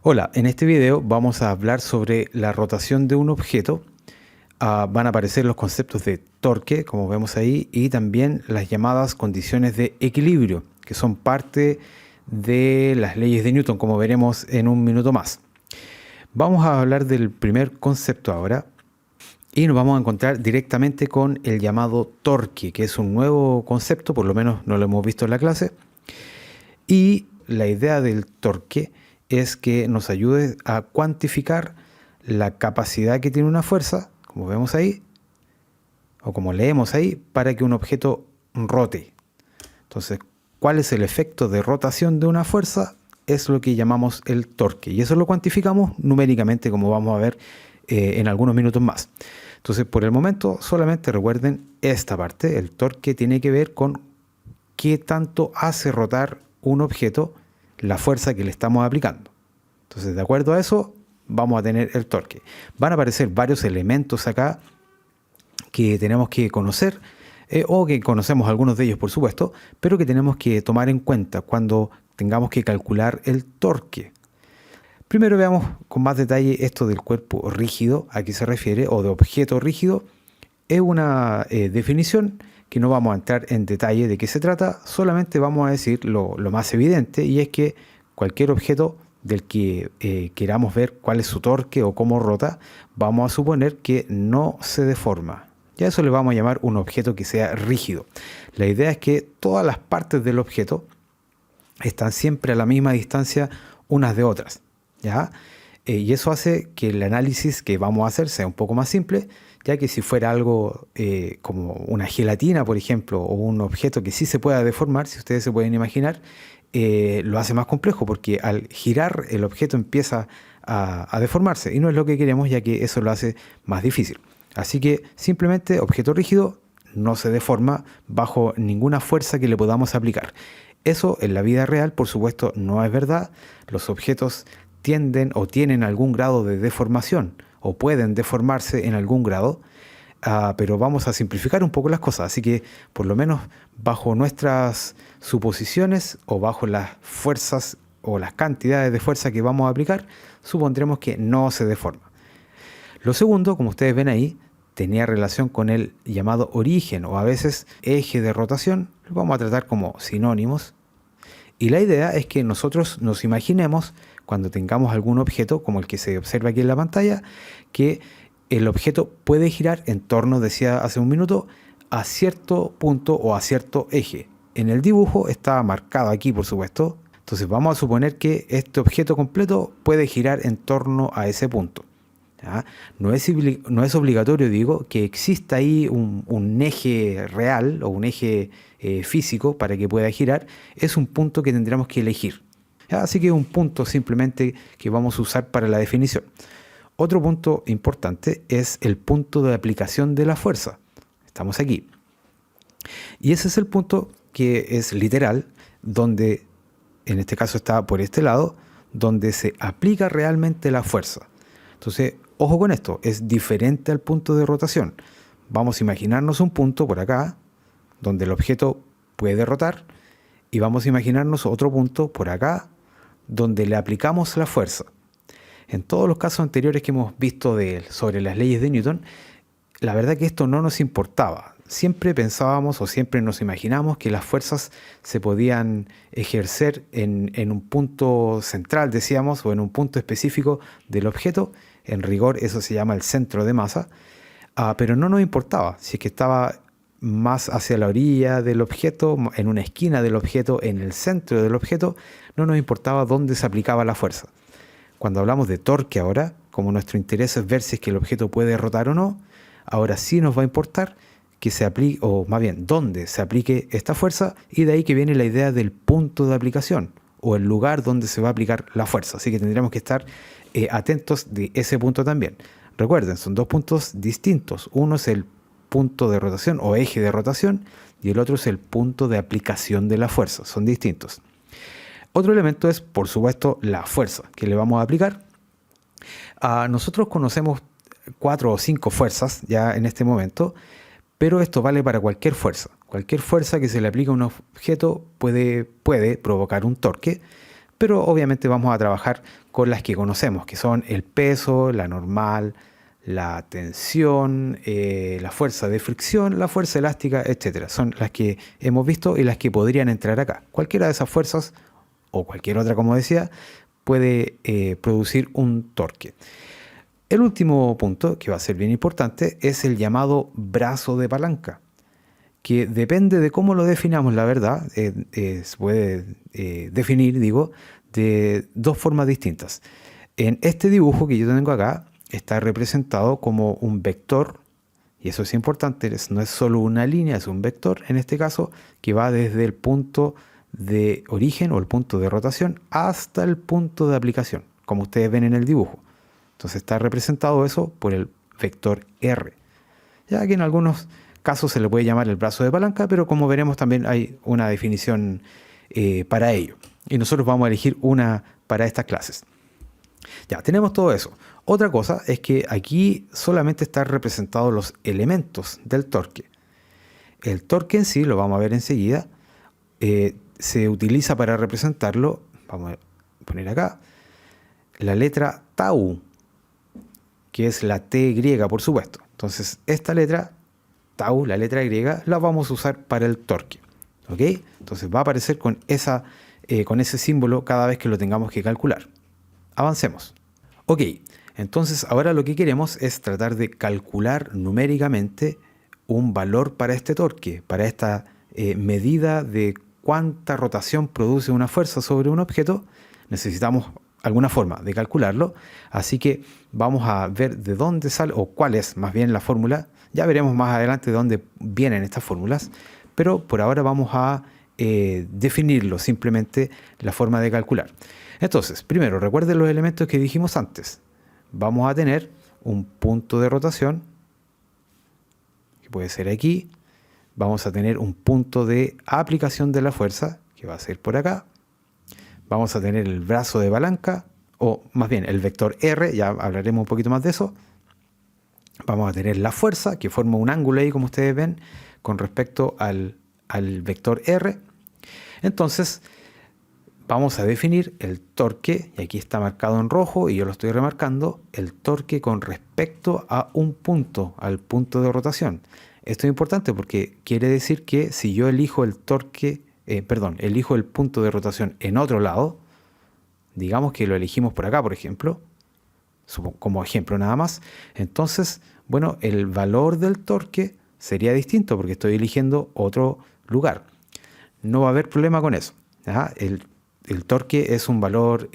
Hola, en este video vamos a hablar sobre la rotación de un objeto. Van a aparecer los conceptos de torque, como vemos ahí, y también las llamadas condiciones de equilibrio, que son parte de las leyes de Newton, como veremos en un minuto más. Vamos a hablar del primer concepto ahora y nos vamos a encontrar directamente con el llamado torque, que es un nuevo concepto, por lo menos no lo hemos visto en la clase. Y la idea del torque es que nos ayude a cuantificar la capacidad que tiene una fuerza, como vemos ahí, o como leemos ahí, para que un objeto rote. Entonces, ¿cuál es el efecto de rotación de una fuerza? Es lo que llamamos el torque. Y eso lo cuantificamos numéricamente, como vamos a ver en algunos minutos más. Entonces, por el momento, solamente recuerden esta parte. El torque tiene que ver con qué tanto hace rotar un objeto la fuerza que le estamos aplicando. Entonces, de acuerdo a eso, vamos a tener el torque. Van a aparecer varios elementos acá que tenemos que conocer, o que conocemos algunos de ellos, por supuesto, pero que tenemos que tomar en cuenta cuando tengamos que calcular el torque. Primero veamos con más detalle esto del cuerpo rígido, a qué se refiere, o de objeto rígido. Es una definición que no vamos a entrar en detalle de qué se trata, solamente vamos a decir lo más evidente, y es que cualquier objeto del que queramos ver cuál es su torque o cómo rota, vamos a suponer que no se deforma. Ya eso le vamos a llamar un objeto que sea rígido. La idea es que todas las partes del objeto están siempre a la misma distancia unas de otras, ¿ya? Y eso hace que el análisis que vamos a hacer sea un poco más simple, ya que si fuera algo como una gelatina, por ejemplo, o un objeto que sí se pueda deformar, si ustedes se pueden imaginar, lo hace más complejo, porque al girar el objeto empieza a deformarse, y no es lo que queremos, ya que eso lo hace más difícil. Así que simplemente objeto rígido no se deforma bajo ninguna fuerza que le podamos aplicar. Eso en la vida real, por supuesto, no es verdad. Los objetos tienden o tienen algún grado de deformación o pueden deformarse en algún grado, pero vamos a simplificar un poco las cosas, así que por lo menos bajo nuestras suposiciones o bajo las fuerzas o las cantidades de fuerza que vamos a aplicar, supondremos que no se deforma. Lo segundo, como ustedes ven ahí, tenía relación con el llamado origen o a veces eje de rotación. Lo vamos a tratar como sinónimos. Y la idea es que nosotros nos imaginemos, cuando tengamos algún objeto, como el que se observa aquí en la pantalla, que el objeto puede girar en torno, decía hace un minuto, a cierto punto o a cierto eje. En el dibujo está marcado aquí, por supuesto. Entonces vamos a suponer que este objeto completo puede girar en torno a ese punto. ¿Ya? No es obligatorio, digo, que exista ahí un eje real o un eje físico para que pueda girar. Es un punto que tendremos que elegir. ¿Ya? Así que es un punto simplemente que vamos a usar para la definición. Otro punto importante es el punto de aplicación de la fuerza. Estamos aquí. Y ese es el punto que es literal, donde, en este caso está por este lado, donde se aplica realmente la fuerza. Entonces, ojo con esto, es diferente al punto de rotación. Vamos a imaginarnos un punto por acá, donde el objeto puede rotar, y vamos a imaginarnos otro punto por acá, donde le aplicamos la fuerza. En todos los casos anteriores que hemos visto sobre las leyes de Newton, la verdad que esto no nos importaba. Siempre pensábamos o siempre nos imaginamos que las fuerzas se podían ejercer en un punto central, decíamos, o en un punto específico del objeto. En rigor eso se llama el centro de masa, pero no nos importaba si es que estaba más hacia la orilla del objeto, en una esquina del objeto, en el centro del objeto, no nos importaba dónde se aplicaba la fuerza. Cuando hablamos de torque ahora, como nuestro interés es ver si es que el objeto puede rotar o no, ahora sí nos va a importar que se aplique, o más bien, dónde se aplique esta fuerza, y de ahí que viene la idea del punto de aplicación, o el lugar donde se va a aplicar la fuerza. Así que tendremos que estar atentos de ese punto también. Recuerden, son dos puntos distintos. Uno es el punto de rotación o eje de rotación, y el otro es el punto de aplicación de la fuerza. Son distintos. Otro elemento es, por supuesto, la fuerza que le vamos a aplicar. Nosotros conocemos 4 o 5 fuerzas ya en este momento, pero esto vale para cualquier fuerza. Cualquier fuerza que se le aplique a un objeto puede provocar un torque, pero obviamente vamos a trabajar con las que conocemos, que son el peso, la normal, la tensión, la fuerza de fricción, la fuerza elástica, etcétera. Son las que hemos visto y las que podrían entrar acá. Cualquiera de esas fuerzas o cualquier otra, como decía, puede producir un torque. El último punto, que va a ser bien importante, es el llamado brazo de palanca, que depende de cómo lo definamos, la verdad, se puede definir, digo, de dos formas distintas. En este dibujo que yo tengo acá, está representado como un vector, y eso es importante, no es solo una línea, es un vector, en este caso, que va desde el punto de origen o el punto de rotación hasta el punto de aplicación, como ustedes ven en el dibujo. Entonces está representado eso por el vector R. Ya que en algunos casos se le puede llamar el brazo de palanca, pero como veremos también hay una definición para ello. Y nosotros vamos a elegir una para estas clases. Ya, tenemos todo eso. Otra cosa es que aquí solamente están representados los elementos del torque. El torque en sí, lo vamos a ver enseguida, se utiliza para representarlo, vamos a poner acá, la letra tau, que es la T griega, por supuesto. Entonces, esta letra, tau, la letra griega, la vamos a usar para el torque. ¿Ok? Entonces va a aparecer con ese símbolo cada vez que lo tengamos que calcular. Avancemos. Ok, entonces ahora lo que queremos es tratar de calcular numéricamente un valor para este torque, para esta medida de cuánta rotación produce una fuerza sobre un objeto. Necesitamos alguna forma de calcularlo, así que vamos a ver de dónde sale, o cuál es más bien la fórmula. Ya veremos más adelante de dónde vienen estas fórmulas, pero por ahora vamos a definirlo, simplemente la forma de calcular. Entonces, primero, recuerden los elementos que dijimos antes. Vamos a tener un punto de rotación, que puede ser aquí. Vamos a tener un punto de aplicación de la fuerza, que va a ser por acá. Vamos a tener el brazo de palanca, o más bien el vector R, ya hablaremos un poquito más de eso. Vamos a tener la fuerza, que forma un ángulo ahí, como ustedes ven, con respecto al vector R. Entonces, vamos a definir el torque, y aquí está marcado en rojo, y yo lo estoy remarcando, el torque con respecto a un punto, al punto de rotación. Esto es importante porque quiere decir que si yo elijo el torque, elijo el punto de rotación en otro lado, digamos que lo elegimos por acá, por ejemplo, como ejemplo nada más, entonces, bueno, el valor del torque sería distinto porque estoy eligiendo otro lugar. No va a haber problema con eso. ¿Ya? El torque es un valor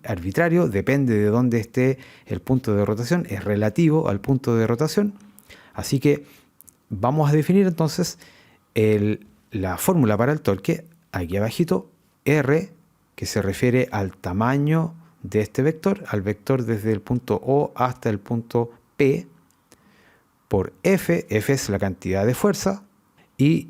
arbitrario, depende de dónde esté el punto de rotación, es relativo al punto de rotación. Así que vamos a definir entonces la fórmula para el torque, aquí abajito, R, que se refiere al tamaño de este vector, al vector desde el punto O hasta el punto P, por F, F es la cantidad de fuerza, y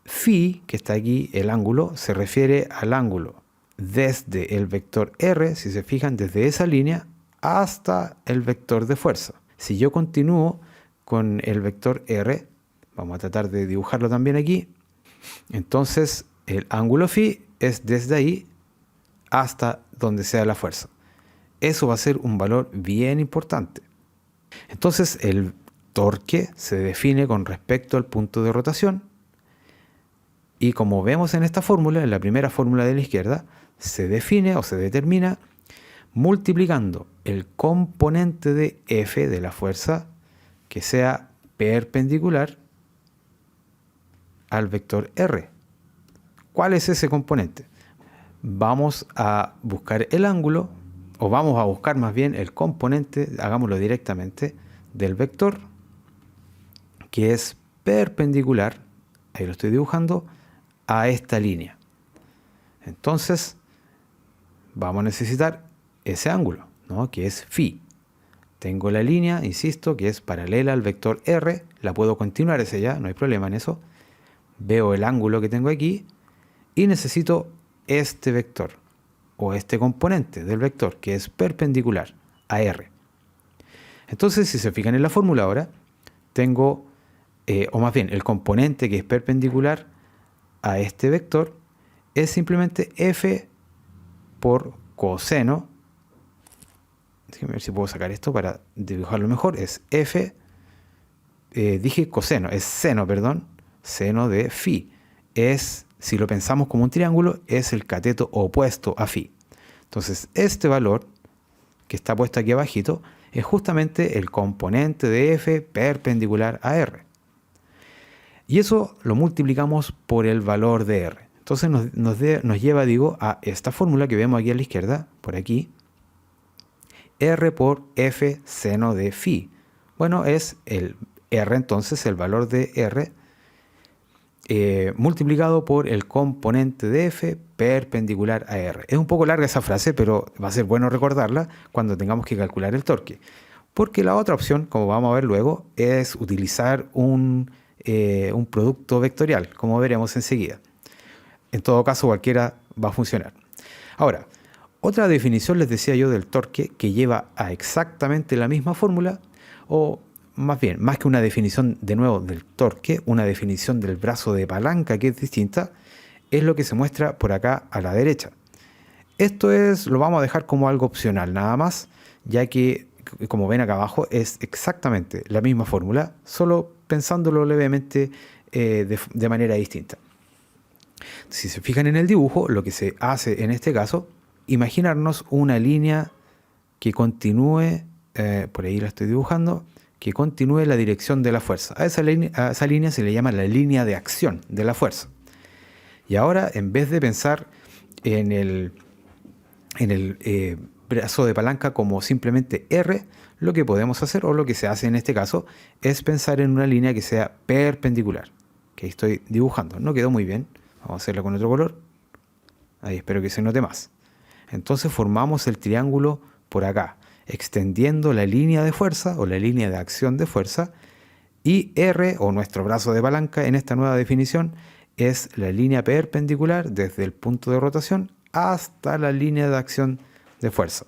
Phi, que está aquí, el ángulo, se refiere al ángulo desde el vector R, si se fijan, desde esa línea hasta el vector de fuerza. Si yo continúo con el vector R, vamos a tratar de dibujarlo también aquí, entonces el ángulo Phi es desde ahí hasta donde sea la fuerza. Eso va a ser un valor bien importante. Entonces el torque se define con respecto al punto de rotación, y como vemos en esta fórmula, en la primera fórmula de la izquierda, se define o se determina multiplicando el componente de F de la fuerza que sea perpendicular al vector R. ¿Cuál es ese componente? Vamos a buscar el ángulo, o vamos a buscar más bien el componente, hagámoslo directamente, del vector que es perpendicular, ahí lo estoy dibujando, a esta línea. Entonces, vamos a necesitar ese ángulo, ¿no? Que es Phi. Tengo la línea, insisto, que es paralela al vector R, la puedo continuar ese ya, no hay problema en eso. Veo el ángulo que tengo aquí y necesito este vector o este componente del vector que es perpendicular a R. Entonces, si se fijan en la fórmula ahora, tengo, o más bien el componente que es perpendicular a este vector es simplemente F por coseno. Déjenme ver si puedo sacar esto para dibujarlo mejor. Es F, dije coseno, es seno, perdón, seno de phi. Es, si lo pensamos como un triángulo, es el cateto opuesto a phi. Entonces, este valor que está puesto aquí abajito es justamente el componente de F perpendicular a R. Y eso lo multiplicamos por el valor de R. Entonces nos lleva, digo, a esta fórmula que vemos aquí a la izquierda, por aquí. R por F seno de phi. Bueno, es el R, entonces el valor de R multiplicado por el componente de F perpendicular a R. Es un poco larga esa frase, pero va a ser bueno recordarla cuando tengamos que calcular el torque. Porque la otra opción, como vamos a ver luego, es utilizar un producto vectorial, como veremos enseguida. En todo caso, cualquiera va a funcionar. Ahora, otra definición les decía yo del torque que lleva a exactamente la misma fórmula, o más bien, más que una definición de nuevo del torque, una definición del brazo de palanca que es distinta, es lo que se muestra por acá a la derecha. Esto lo vamos a dejar como algo opcional nada más, ya que, como ven acá abajo, es exactamente la misma fórmula, solo pensándolo levemente de manera distinta. Si se fijan en el dibujo, lo que se hace en este caso, imaginarnos una línea que continúe, por ahí la estoy dibujando, que continúe la dirección de la fuerza. A esa línea se le llama la línea de acción de la fuerza. Y ahora, en vez de pensar en el brazo de palanca como simplemente R, lo que podemos hacer, o lo que se hace en este caso, es pensar en una línea que sea perpendicular, que estoy dibujando. No quedó muy bien. Vamos a hacerla con otro color. Ahí espero que se note más. Entonces formamos el triángulo por acá, extendiendo la línea de fuerza o la línea de acción de fuerza, y R, o nuestro brazo de palanca en esta nueva definición, es la línea perpendicular desde el punto de rotación hasta la línea de acción de fuerza.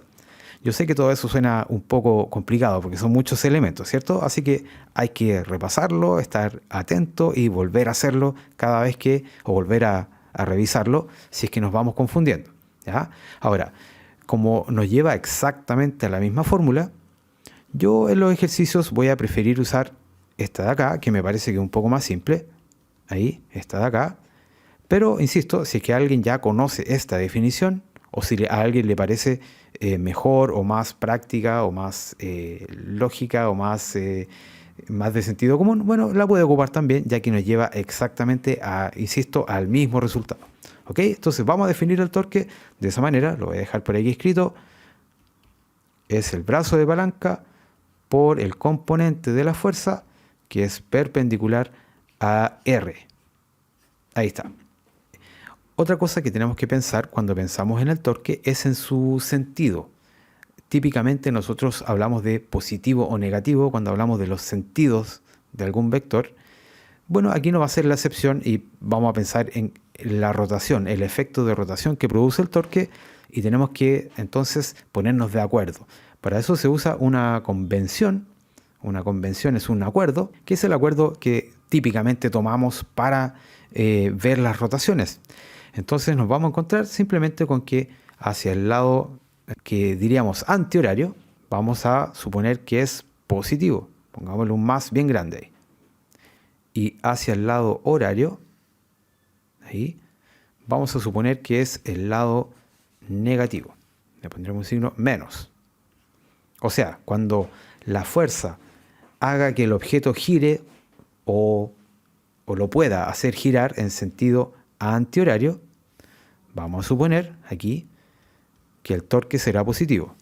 Yo sé que todo eso suena un poco complicado porque son muchos elementos, ¿cierto? Así que hay que repasarlo, estar atento y volver a hacerlo cada vez que, o volver a revisarlo si es que nos vamos confundiendo, ¿ya? Ahora, como nos lleva exactamente a la misma fórmula, yo en los ejercicios voy a preferir usar esta de acá, que me parece que es un poco más simple. Ahí, esta de acá. Pero, insisto, si es que alguien ya conoce esta definición, o si a alguien le parece mejor o más práctica o más lógica o más de sentido común, bueno, la puede ocupar también, ya que nos lleva exactamente insisto, al mismo resultado. ¿Ok? Entonces vamos a definir el torque de esa manera, lo voy a dejar por aquí escrito. Es el brazo de palanca por el componente de la fuerza que es perpendicular a R. Ahí está. Otra cosa que tenemos que pensar cuando pensamos en el torque es en su sentido. Típicamente nosotros hablamos de positivo o negativo cuando hablamos de los sentidos de algún vector. Bueno, aquí no va a ser la excepción y vamos a pensar en la rotación, el efecto de rotación que produce el torque, y tenemos que entonces ponernos de acuerdo. Para eso se usa una convención. Una convención es un acuerdo, que es el acuerdo que típicamente tomamos para ver las rotaciones. Entonces nos vamos a encontrar simplemente con que hacia el lado que diríamos antihorario, vamos a suponer que es positivo. Pongámosle un más bien grande ahí. Y hacia el lado horario, ahí, vamos a suponer que es el lado negativo. Le pondremos un signo menos. O sea, cuando la fuerza haga que el objeto gire o lo pueda hacer girar en sentido antihorario, vamos a suponer aquí que el torque será positivo.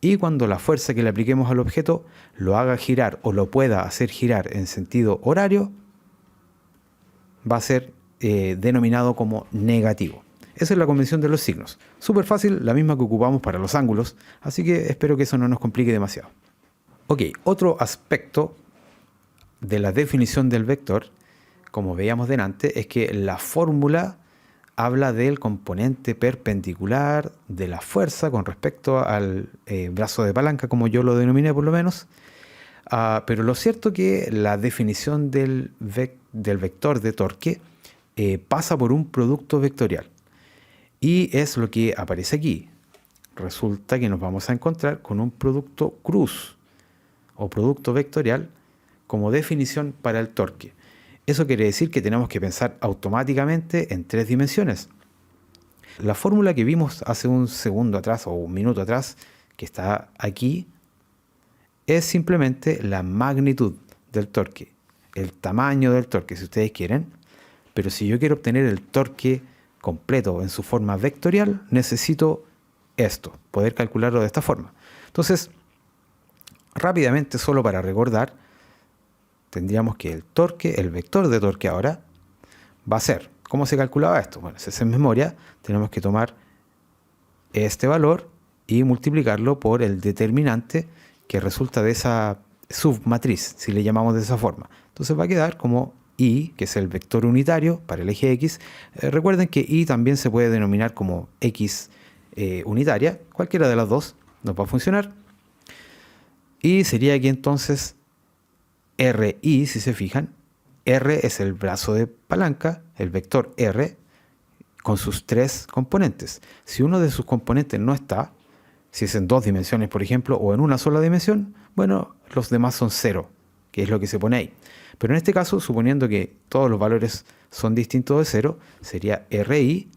Y cuando la fuerza que le apliquemos al objeto lo haga girar o lo pueda hacer girar en sentido horario, va a ser denominado como negativo. Esa es la convención de los signos. Súper fácil, la misma que ocupamos para los ángulos, así que espero que eso no nos complique demasiado. Ok, otro aspecto de la definición del vector, como veíamos delante, es que la fórmula habla del componente perpendicular de la fuerza con respecto al brazo de palanca, como yo lo denominé por lo menos. Pero lo cierto es que la definición del vector de torque pasa por un producto vectorial. Y es lo que aparece aquí. resulta que nos vamos a encontrar con un producto cruz o producto vectorial como definición para el torque. Eso quiere decir que tenemos que pensar automáticamente en 3 dimensiones. La fórmula que vimos hace un segundo atrás o un minuto atrás, que está aquí, es simplemente la magnitud del torque, el tamaño del torque, si ustedes quieren. Pero si yo quiero obtener el torque completo en su forma vectorial, necesito esto, poder calcularlo de esta forma. Entonces, rápidamente, solo para recordar, tendríamos que el torque, el vector de torque ahora, va a ser, ¿cómo se calculaba esto? Bueno, si es en memoria, tenemos que tomar este valor y multiplicarlo por el determinante que resulta de esa submatriz, si le llamamos de esa forma. Entonces va a quedar como y, que es el vector unitario para el eje X. Recuerden que y también se puede denominar como X unitaria, cualquiera de las dos nos va a funcionar. Y sería aquí entonces RI, si se fijan. R es el brazo de palanca, el vector R, con sus 3 componentes. Si uno de sus componentes no está, si es en 2 dimensiones, por ejemplo, o en una sola dimensión, bueno, los demás son 0, que es lo que se pone ahí. Pero en este caso, suponiendo que todos los valores son distintos de 0, sería RI,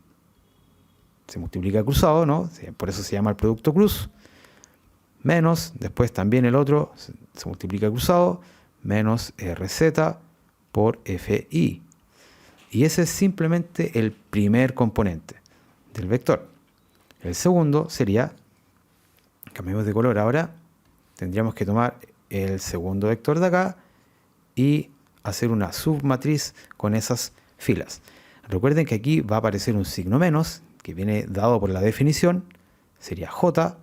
se multiplica cruzado, ¿no? Por eso se llama el producto cruz, menos, después también el otro se multiplica cruzado, menos RZ por FI. Y ese es simplemente el primer componente del vector. El segundo sería, cambiemos de color ahora, tendríamos que tomar el segundo vector de acá y hacer una submatriz con esas filas. Recuerden que aquí va a aparecer un signo menos, que viene dado por la definición, sería J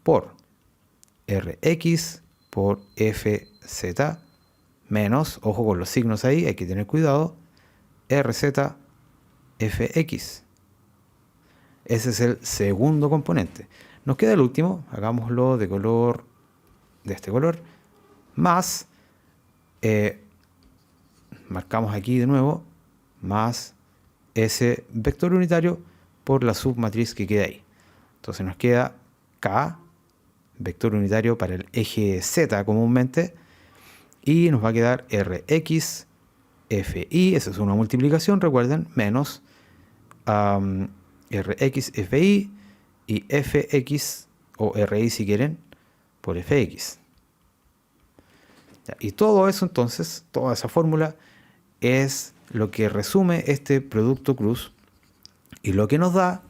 por Rx por Fz menos, ojo con los signos ahí, hay que tener cuidado, Rz Fx. Ese es el segundo componente. Nos queda el último, hagámoslo de color, de este color, más, marcamos aquí de nuevo, más ese vector unitario por la submatriz que queda ahí. Entonces nos queda K, vector unitario para el eje Z comúnmente, y nos va a quedar Rx Fi, esa es una multiplicación, recuerden, menos Rx Fi y Fx, o Ri si quieren, por Fx. Y todo eso entonces, toda esa fórmula, es lo que resume este producto cruz y lo que nos da,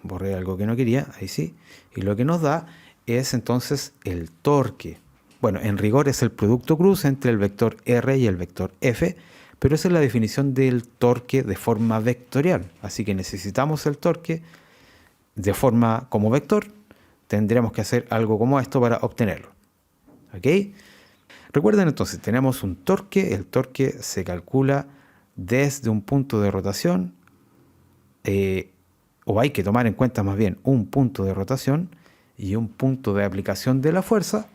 borré algo que no quería, ahí sí, y lo que nos da es entonces el torque. Bueno, en rigor es el producto cruz entre el vector R y el vector F, pero esa es la definición del torque de forma vectorial. Así que necesitamos el torque de forma como vector. Tendremos que hacer algo como esto para obtenerlo. ¿Ok? Recuerden entonces, tenemos un torque. El torque se calcula desde un punto de rotación, o hay que tomar en cuenta más bien un punto de rotación y un punto de aplicación de la fuerza.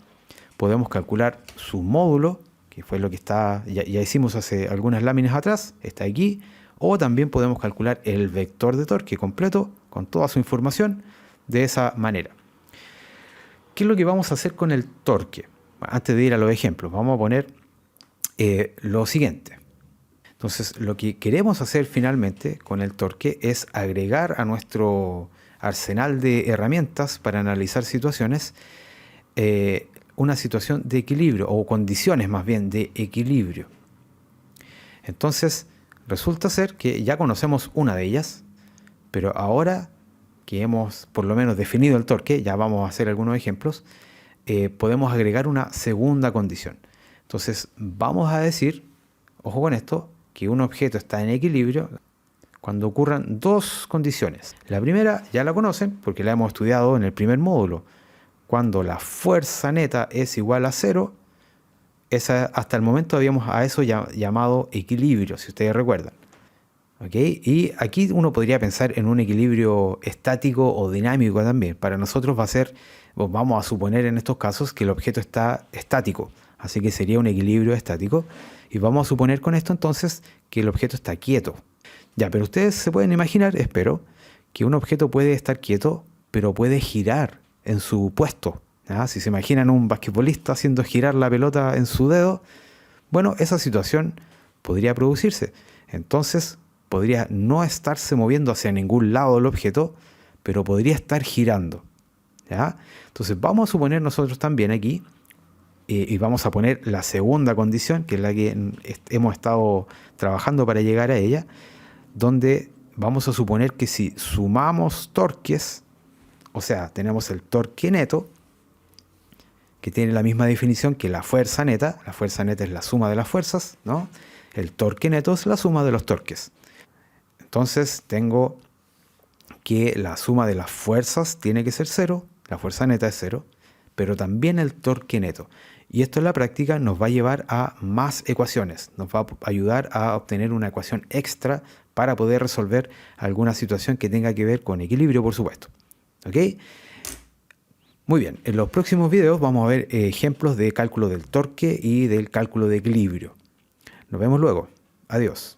Podemos calcular su módulo, que fue lo que ya hicimos hace algunas láminas atrás, está aquí, o también podemos calcular el vector de torque completo con toda su información de esa manera. ¿Qué es lo que vamos a hacer con el torque? Antes de ir a los ejemplos, vamos a poner lo siguiente. Entonces, lo que queremos hacer finalmente con el torque es agregar a nuestro arsenal de herramientas para analizar situaciones una situación de equilibrio, o condiciones más bien de equilibrio. Entonces, resulta ser que ya conocemos una de ellas, pero ahora que hemos por lo menos definido el torque, ya vamos a hacer algunos ejemplos, podemos agregar una segunda condición. Entonces, vamos a decir, ojo con esto, que un objeto está en equilibrio cuando ocurran 2 condiciones. La primera ya la conocen porque la hemos estudiado en el primer módulo. Cuando la fuerza neta es igual a 0, hasta el momento habíamos a eso llamado equilibrio, si ustedes recuerdan. ¿Okay? Y aquí uno podría pensar en un equilibrio estático o dinámico también. Para nosotros vamos a suponer en estos casos que el objeto está estático, así que sería un equilibrio estático. Y vamos a suponer con esto entonces que el objeto está quieto. Ya, pero ustedes se pueden imaginar, espero, que un objeto puede estar quieto, pero puede girar en su puesto. ¿Ya? Si se imaginan un basquetbolista haciendo girar la pelota en su dedo, bueno, esa situación podría producirse. Entonces, podría no estarse moviendo hacia ningún lado del objeto, pero podría estar girando. ¿Ya? Entonces, vamos a suponer nosotros también aquí, y vamos a poner la segunda condición, que es la que hemos estado trabajando para llegar a ella, donde vamos a suponer que si sumamos torques, o sea, tenemos el torque neto, que tiene la misma definición que la fuerza neta es la suma de las fuerzas, ¿no? El torque neto es la suma de los torques. Entonces tengo que la suma de las fuerzas tiene que ser cero, la fuerza neta es cero, pero también el torque neto. Y esto en la práctica nos va a llevar a más ecuaciones, nos va a ayudar a obtener una ecuación extra para poder resolver alguna situación que tenga que ver con equilibrio, por supuesto. ¿Ok? Muy bien, en los próximos videos vamos a ver ejemplos de cálculo del torque y del cálculo de equilibrio. Nos vemos luego. Adiós.